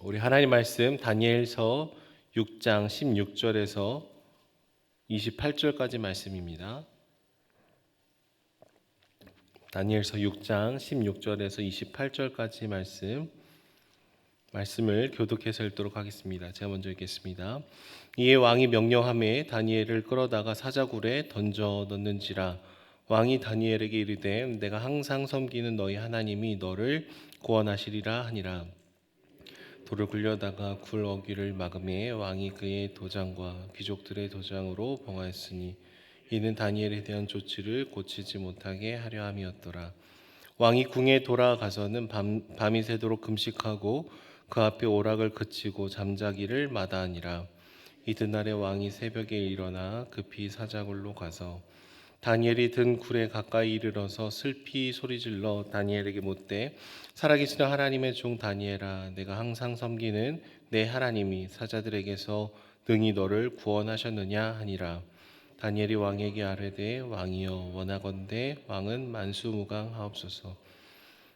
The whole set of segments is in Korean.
우리 하나님 말씀 다니엘서 6장 16절에서 28절까지 말씀입니다. 다니엘서 6장 16절에서 28절까지 말씀을 교독해서 읽도록 하겠습니다. 제가 먼저 읽겠습니다. 이에 왕이 명령하매 다니엘을 끌어다가 사자굴에 던져 넣는지라. 왕이 다니엘에게 이르되 내가 항상 섬기는 너희 하나님이 너를 구원하시리라 하니라. 돌을 굴려다가 굴 어귀를 막음에 왕이 그의 도장과 귀족들의 도장으로 봉하였으니 이는 다니엘에 대한 조치를 고치지 못하게 하려 함이었더라. 왕이 궁에 돌아가서는 밤이 새도록 금식하고 그 앞에 오락을 그치고 잠자기를 마다하니라. 이튿날에 왕이 새벽에 일어나 급히 사자굴로 가서 다니엘이 든 굴에 가까이 이르러서 슬피 소리질러 다니엘에게 묻되 살아계시는 하나님의 종 다니엘아, 내가 항상 섬기는 내 하나님이 사자들에게서 능히 너를 구원하셨느냐 하니라. 다니엘이 왕에게 아뢰되 왕이여 원하건대 왕은 만수무강하옵소서.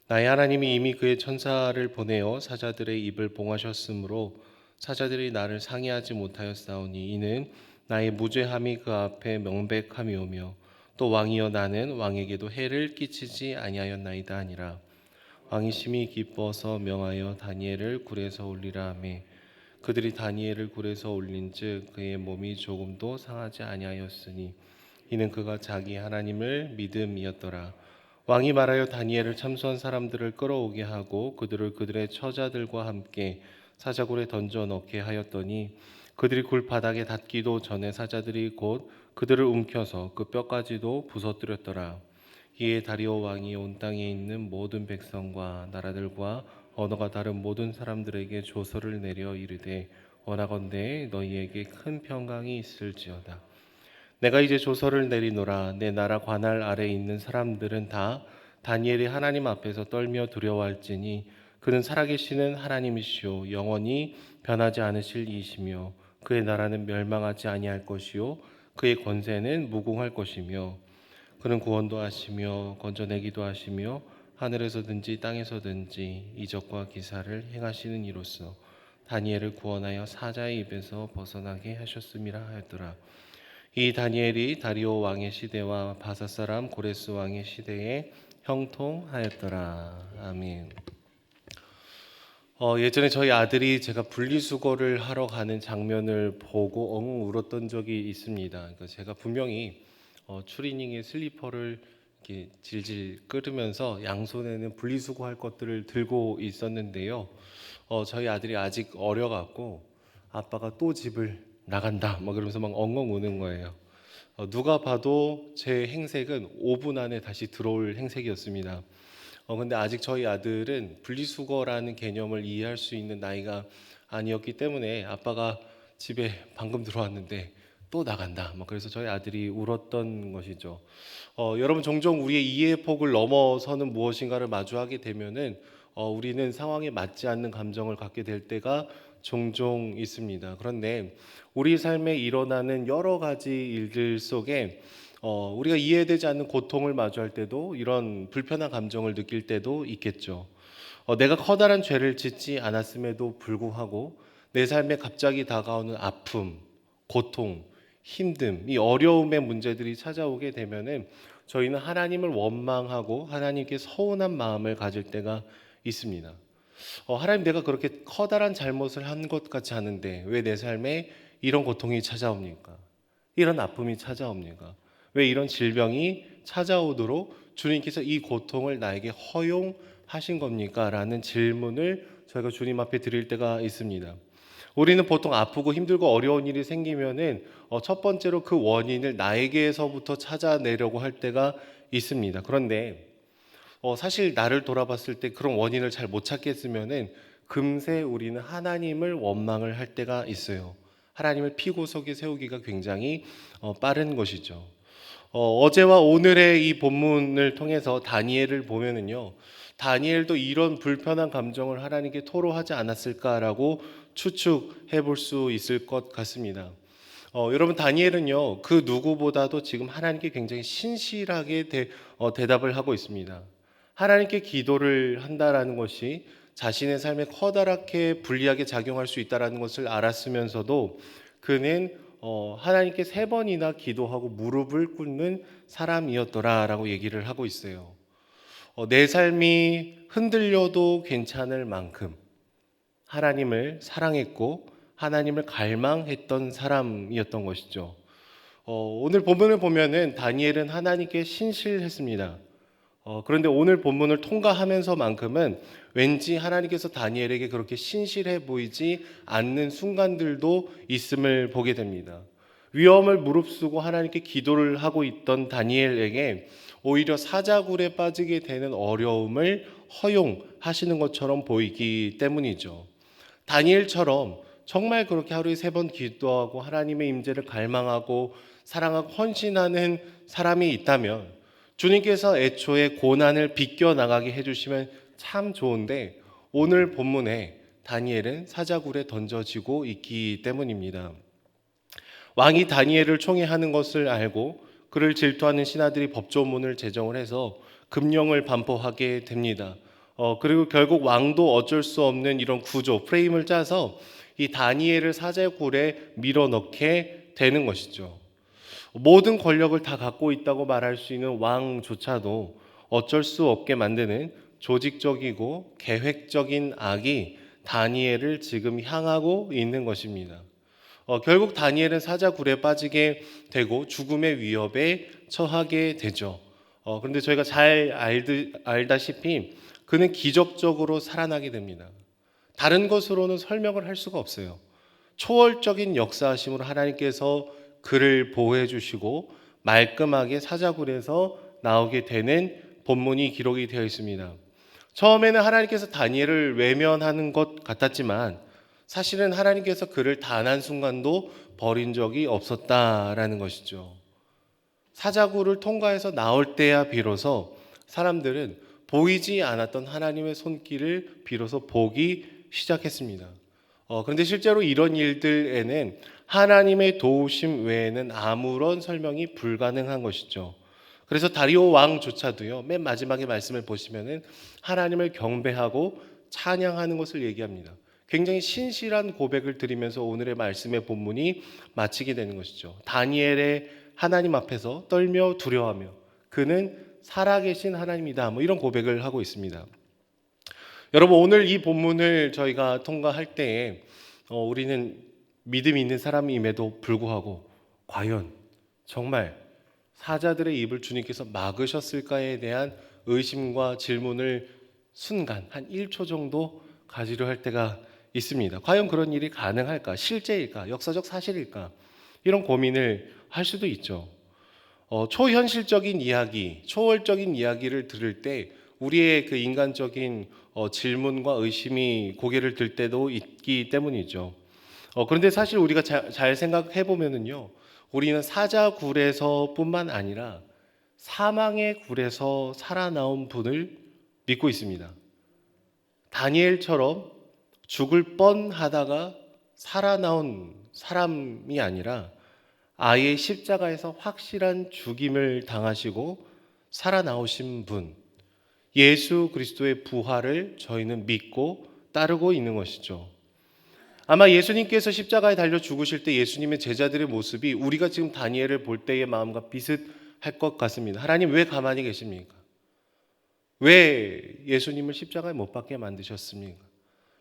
나의 하나님이 이미 그의 천사를 보내어 사자들의 입을 봉하셨으므로 사자들이 나를 상해하지 못하였사오니 이는 나의 무죄함이 그 앞에 명백함이오며 또 왕이여 나는 왕에게도 해를 끼치지 아니하였나이다 하니라. 왕이 심히 기뻐서 명하여 다니엘을 굴에서 올리라 하매 그들이 다니엘을 굴에서 올린즉 그의 몸이 조금도 상하지 아니하였으니 이는 그가 자기 하나님을 믿음이었더라. 왕이 말하여 다니엘을 참수한 사람들을 끌어오게 하고 그들을 그들의 처자들과 함께 사자굴에 던져 넣게 하였더니 그들이 굴 바닥에 닿기도 전에 사자들이 곧 그들을 움켜서 그 뼈까지도 부서뜨렸더라. 이에 다리오 왕이 온 땅에 있는 모든 백성과 나라들과 언어가 다른 모든 사람들에게 조서를 내려 이르되 원하건대 너희에게 큰 평강이 있을지어다. 내가 이제 조서를 내리노라. 내 나라 관할 아래 있는 사람들은 다 다니엘이 하나님 앞에서 떨며 두려워할지니 그는 살아계시는 하나님이시요 영원히 변하지 않으실 이시며 그의 나라는 멸망하지 아니할 것이요 그의 권세는 무궁할 것이며 그는 구원도 하시며 건져내기도 하시며 하늘에서든지 땅에서든지 이적과 기사를 행하시는 이로써 다니엘을 구원하여 사자의 입에서 벗어나게 하셨음이라 하였더라. 이 다니엘이 다리오 왕의 시대와 바사 사람 고레스 왕의 시대에 형통하였더라. 아멘. 예전에 저희 아들이 제가 분리수거를 하러 가는 장면을 보고 엉엉 울었던 적이 있습니다. 그러니까 제가 분명히 추리닝에 슬리퍼를 이렇게 질질 끌으면서 양손에는 분리수거할 것들을 들고 있었는데요. 저희 아들이 아직 어려갖고 아빠가 또 집을 나간다 막 그러면서 막 엉엉 우는 거예요. 누가 봐도 제 행색은 5분 안에 다시 들어올 행색이었습니다. 근데 아직 저희 아들은 분리수거라는 개념을 이해할 수 있는 나이가 아니었기 때문에 아빠가 집에 방금 들어왔는데 또 나간다. 그래서 저희 아들이 울었던 것이죠. 여러분 종종 우리의 이해의 폭을 넘어서는 무엇인가를 마주하게 되면은 우리는 상황에 맞지 않는 감정을 갖게 될 때가 종종 있습니다. 그런데 우리 삶에 일어나는 여러 가지 일들 속에 우리가 이해되지 않는 고통을 마주할 때도 이런 불편한 감정을 느낄 때도 있겠죠. 내가 커다란 죄를 짓지 않았음에도 불구하고 내 삶에 갑자기 다가오는 아픔, 고통, 힘듦, 이 어려움의 문제들이 찾아오게 되면은 저희는 하나님을 원망하고 하나님께 서운한 마음을 가질 때가 있습니다. 하나님, 내가 그렇게 커다란 잘못을 한 것 같지 않은데 왜 내 삶에 이런 고통이 찾아옵니까? 이런 아픔이 찾아옵니까? 왜 이런 질병이 찾아오도록 주님께서 이 고통을 나에게 허용하신 겁니까? 라는 질문을 저희가 주님 앞에 드릴 때가 있습니다. 우리는 보통 아프고 힘들고 어려운 일이 생기면은 첫 번째로 그 원인을 나에게서부터 찾아내려고 할 때가 있습니다. 그런데 사실 나를 돌아봤을 때 그런 원인을 잘 못 찾겠으면은 금세 우리는 하나님을 원망을 할 때가 있어요. 하나님을 피고석에 세우기가 굉장히 빠른 것이죠. 어제와 오늘의 이 본문을 통해서 다니엘을 보면은요, 다니엘도 이런 불편한 감정을 하나님께 토로하지 않았을까라고 추측해 볼 수 있을 것 같습니다. 여러분, 다니엘은요 그 누구보다도 지금 하나님께 굉장히 신실하게 대답을 하고 있습니다. 하나님께 기도를 한다라는 것이 자신의 삶에 커다랗게 불리하게 작용할 수 있다는 것을 알았으면서도 그는 하나님께 3번이나 기도하고 무릎을 꿇는 사람이었더라라고 얘기를 하고 있어요. 내 삶이 흔들려도 괜찮을 만큼 하나님을 사랑했고 하나님을 갈망했던 사람이었던 것이죠. 오늘 본문을 보면은 다니엘은 하나님께 신실했습니다. 그런데 오늘 본문을 통과하면서만큼은 왠지 하나님께서 다니엘에게 그렇게 신실해 보이지 않는 순간들도 있음을 보게 됩니다. 위험을 무릅쓰고 하나님께 기도를 하고 있던 다니엘에게 오히려 사자굴에 빠지게 되는 어려움을 허용하시는 것처럼 보이기 때문이죠. 다니엘처럼 정말 그렇게 하루에 3번 기도하고 하나님의 임재를 갈망하고 사랑하고 헌신하는 사람이 있다면 주님께서 애초에 고난을 비껴나가게 해주시면 참 좋은데 오늘 본문에 다니엘은 사자굴에 던져지고 있기 때문입니다. 왕이 다니엘을 총애하는 것을 알고 그를 질투하는 신하들이 법조문을 제정을 해서 금령을 반포하게 됩니다. 그리고 결국 왕도 어쩔 수 없는 이런 구조, 프레임을 짜서 이 다니엘을 사자굴에 밀어넣게 되는 것이죠. 모든 권력을 다 갖고 있다고 말할 수 있는 왕조차도 어쩔 수 없게 만드는 조직적이고 계획적인 악이 다니엘을 지금 향하고 있는 것입니다. 결국 다니엘은 사자굴에 빠지게 되고 죽음의 위협에 처하게 되죠. 그런데 저희가 잘 알다시피 그는 기적적으로 살아나게 됩니다. 다른 것으로는 설명을 할 수가 없어요. 초월적인 역사하심으로 하나님께서 그를 보호해 주시고 말끔하게 사자굴에서 나오게 되는 본문이 기록이 되어 있습니다. 처음에는 하나님께서 다니엘을 외면하는 것 같았지만 사실은 하나님께서 그를 단 한순간도 버린 적이 없었다라는 것이죠. 사자굴을 통과해서 나올 때야 비로소 사람들은 보이지 않았던 하나님의 손길을 비로소 보기 시작했습니다. 그런데 실제로 이런 일들에는 하나님의 도우심 외에는 아무런 설명이 불가능한 것이죠. 그래서 다리오 왕조차도요, 맨 마지막에 말씀을 보시면은 하나님을 경배하고 찬양하는 것을 얘기합니다. 굉장히 신실한 고백을 드리면서 오늘의 말씀의 본문이 마치게 되는 것이죠. 다니엘의 하나님 앞에서 떨며 두려워하며 그는 살아계신 하나님이다. 이런 고백을 하고 있습니다. 여러분, 오늘 이 본문을 저희가 통과할 때에 우리는 믿음이 있는 사람임에도 불구하고 과연 정말 사자들의 입을 주님께서 막으셨을까에 대한 의심과 질문을 순간 한 1초 정도 가지려 할 때가 있습니다. 과연 그런 일이 가능할까? 실제일까? 역사적 사실일까? 이런 고민을 할 수도 있죠. 초현실적인 이야기, 초월적인 이야기를 들을 때 우리의 그 인간적인 질문과 의심이 고개를 들 때도 있기 때문이죠. 그런데 사실 우리가 잘 생각해 보면은요, 우리는 사자굴에서뿐만 아니라 사망의 굴에서 살아나온 분을 믿고 있습니다. 다니엘처럼 죽을 뻔하다가 살아나온 사람이 아니라 아예 십자가에서 확실한 죽임을 당하시고 살아나오신 분, 예수 그리스도의 부활을 저희는 믿고 따르고 있는 것이죠. 아마 예수님께서 십자가에 달려 죽으실 때 예수님의 제자들의 모습이 우리가 지금 다니엘을 볼 때의 마음과 비슷할 것 같습니다. 하나님 왜 가만히 계십니까? 왜 예수님을 십자가에 못 박게 만드셨습니까?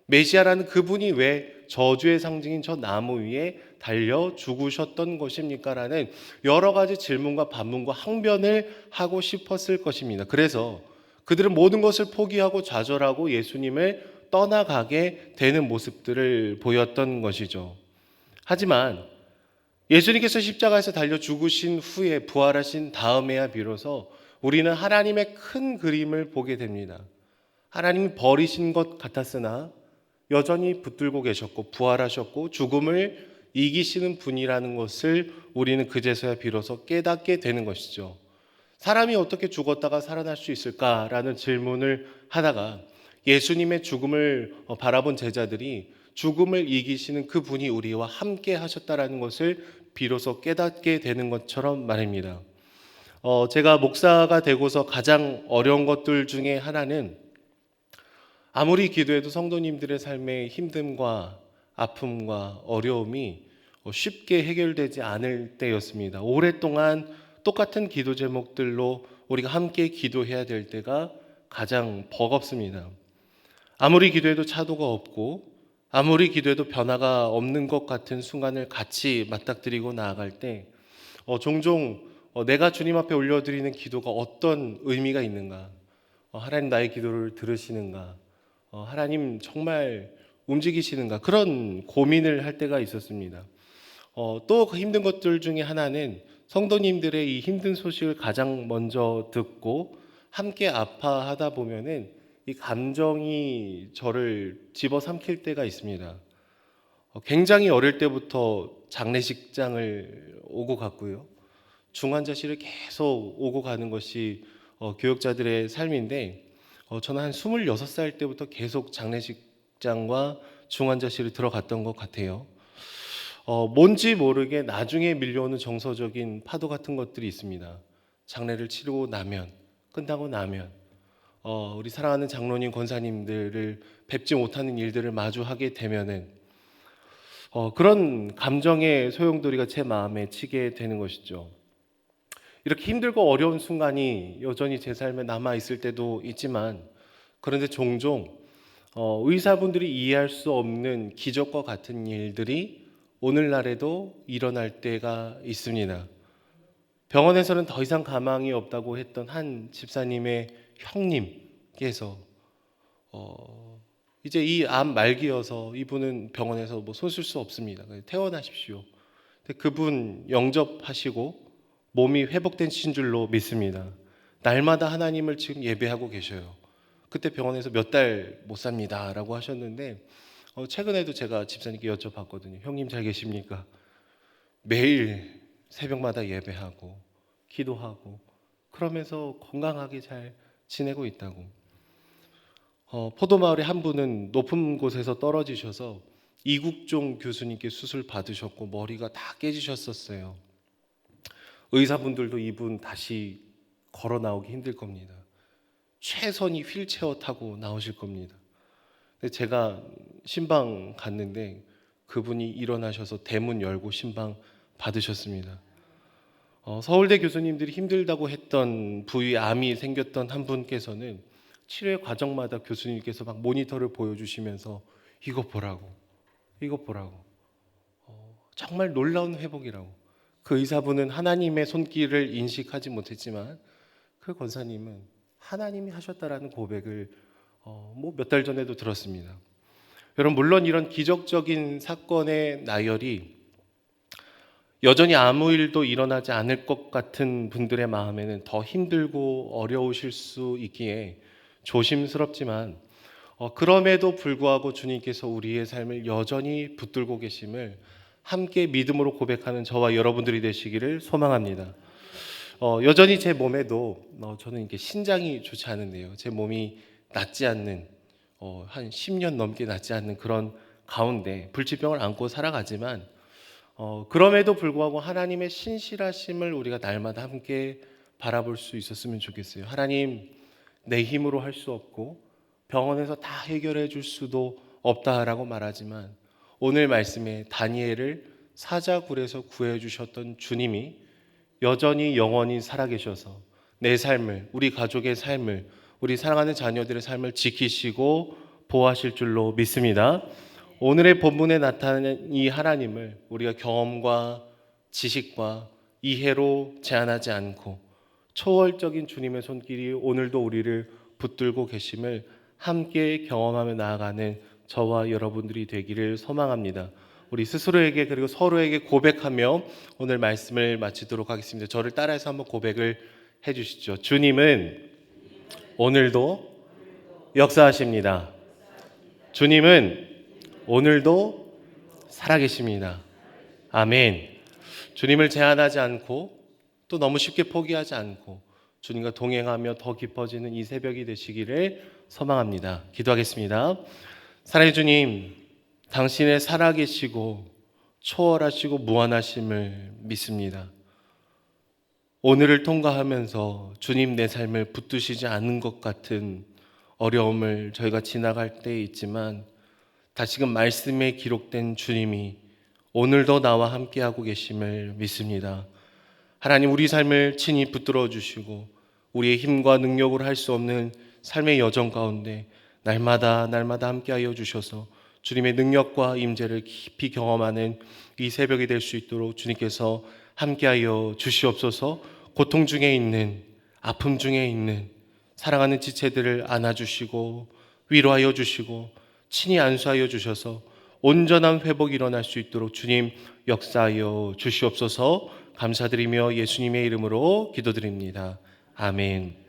메시아라는 그분이 왜 저주의 상징인 저 나무 위에 달려 죽으셨던 것입니까? 라는 여러 가지 질문과 반문과 항변을 하고 싶었을 것입니다. 그래서 그들은 모든 것을 포기하고 좌절하고 예수님을 떠나가게 되는 모습들을 보였던 것이죠. 하지만 예수님께서 십자가에서 달려 죽으신 후에 부활하신 다음에야 비로소 우리는 하나님의 큰 그림을 보게 됩니다. 하나님이 버리신 것 같았으나 여전히 붙들고 계셨고 부활하셨고 죽음을 이기시는 분이라는 것을 우리는 그제서야 비로소 깨닫게 되는 것이죠. 사람이 어떻게 죽었다가 살아날 수 있을까라는 질문을 하다가 예수님의 죽음을 바라본 제자들이 죽음을 이기시는 그 분이 우리와 함께 하셨다라는 것을 비로소 깨닫게 되는 것처럼 말입니다. 제가 목사가 되고서 가장 어려운 것들 중에 하나는 아무리 기도해도 성도님들의 삶의 힘듦과 아픔과 어려움이 쉽게 해결되지 않을 때였습니다. 오랫동안 똑같은 기도 제목들로 우리가 함께 기도해야 될 때가 가장 버겁습니다. 아무리 기도해도 차도가 없고 아무리 기도해도 변화가 없는 것 같은 순간을 같이 맞닥뜨리고 나아갈 때 종종 내가 주님 앞에 올려드리는 기도가 어떤 의미가 있는가, 하나님 나의 기도를 들으시는가, 하나님 정말 움직이시는가, 그런 고민을 할 때가 있었습니다. 또 그 힘든 것들 중에 하나는 성도님들의 이 힘든 소식을 가장 먼저 듣고 함께 아파하다 보면은 이 감정이 저를 집어삼킬 때가 있습니다. 굉장히 어릴 때부터 장례식장을 오고 갔고요. 중환자실을 계속 오고 가는 것이 교역자들의 삶인데, 저는 한 26살 때부터 계속 장례식장과 중환자실을 들어갔던 것 같아요. 뭔지 모르게 나중에 밀려오는 정서적인 파도 같은 것들이 있습니다. 장례를 치르고 나면, 끝나고 나면 우리 사랑하는 장로님, 권사님들을 뵙지 못하는 일들을 마주하게 되면은 그런 감정의 소용돌이가 제 마음에 치게 되는 것이죠. 이렇게 힘들고 어려운 순간이 여전히 제 삶에 남아 있을 때도 있지만, 그런데 종종 의사분들이 이해할 수 없는 기적과 같은 일들이 오늘날에도 일어날 때가 있습니다. 병원에서는 더 이상 가망이 없다고 했던 한 집사님의 형님께서 이제 이 암 말기여서 이분은 병원에서 뭐 손 쓸 수 없습니다. 퇴원하십시오. 근데 그분 영접하시고 몸이 회복된 줄로 믿습니다. 날마다 하나님을 지금 예배하고 계셔요. 그때 병원에서 몇 달 못 삽니다 라고 하셨는데, 최근에도 제가 집사님께 여쭤봤거든요. 형님 잘 계십니까? 매일 새벽마다 예배하고 기도하고 그러면서 건강하게 잘 지내고 있다고. 포도마을의 한 분은 높은 곳에서 떨어지셔서 이국종 교수님께 수술 받으셨고 머리가 다 깨지셨었어요. 의사분들도 이분 다시 걸어 나오기 힘들 겁니다. 최선이 휠체어 타고 나오실 겁니다. 근데 제가 신방 갔는데 그분이 일어나셔서 대문 열고 신방 받으셨습니다. 서울대 교수님들이 힘들다고 했던 부위 암이 생겼던 한 분께서는 치료의 과정마다 교수님께서 막 모니터를 보여주시면서 이거 보라고, 이거 보라고. 정말 놀라운 회복이라고. 그 의사분은 하나님의 손길을 인식하지 못했지만 그 권사님은 하나님이 하셨다라는 고백을 뭐 몇 달 전에도 들었습니다. 여러분, 물론 이런 기적적인 사건의 나열이 여전히 아무 일도 일어나지 않을 것 같은 분들의 마음에는 더 힘들고 어려우실 수 있기에 조심스럽지만, 그럼에도 불구하고 주님께서 우리의 삶을 여전히 붙들고 계심을 함께 믿음으로 고백하는 저와 여러분들이 되시기를 소망합니다. 여전히 제 몸에도 저는 이게 신장이 좋지 않은데요. 제 몸이 낫지 않는, 한 10년 넘게 낫지 않는 그런 가운데 불치병을 안고 살아가지만, 그럼에도 불구하고 하나님의 신실하심을 우리가 날마다 함께 바라볼 수 있었으면 좋겠어요. 하나님, 내 힘으로 할 수 없고 병원에서 다 해결해 줄 수도 없다라고 말하지만, 오늘 말씀에 다니엘을 사자굴에서 구해 주셨던 주님이 여전히 영원히 살아계셔서 내 삶을, 우리 가족의 삶을, 우리 사랑하는 자녀들의 삶을 지키시고 보호하실 줄로 믿습니다. 오늘의 본문에 나타나는 이 하나님을 우리가 경험과 지식과 이해로 제한하지 않고 초월적인 주님의 손길이 오늘도 우리를 붙들고 계심을 함께 경험하며 나아가는 저와 여러분들이 되기를 소망합니다. 우리 스스로에게 그리고 서로에게 고백하며 오늘 말씀을 마치도록 하겠습니다. 저를 따라해서 한번 고백을 해 주시죠. 주님은 오늘도 역사하십니다. 주님은 오늘도 살아계십니다. 아멘. 주님을 제한하지 않고 또 너무 쉽게 포기하지 않고 주님과 동행하며 더 깊어지는 이 새벽이 되시기를 소망합니다. 기도하겠습니다. 사랑의 주님, 당신의 살아계시고 초월하시고 무한하심을 믿습니다. 오늘을 통과하면서 주님 내 삶을 붙드시지 않은 것 같은 어려움을 저희가 지나갈 때 있지만 다시금 말씀에 기록된 주님이 오늘도 나와 함께하고 계심을 믿습니다. 하나님, 우리 삶을 친히 붙들어 주시고 우리의 힘과 능력으로 할 수 없는 삶의 여정 가운데 날마다 함께하여 주셔서 주님의 능력과 임재를 깊이 경험하는 이 새벽이 될 수 있도록 주님께서 함께하여 주시옵소서. 고통 중에 있는, 아픔 중에 있는 사랑하는 지체들을 안아주시고 위로하여 주시고 친히 안수하여 주셔서 온전한 회복이 일어날 수 있도록 주님 역사하여 주시옵소서. 감사드리며 예수님의 이름으로 기도드립니다. 아멘.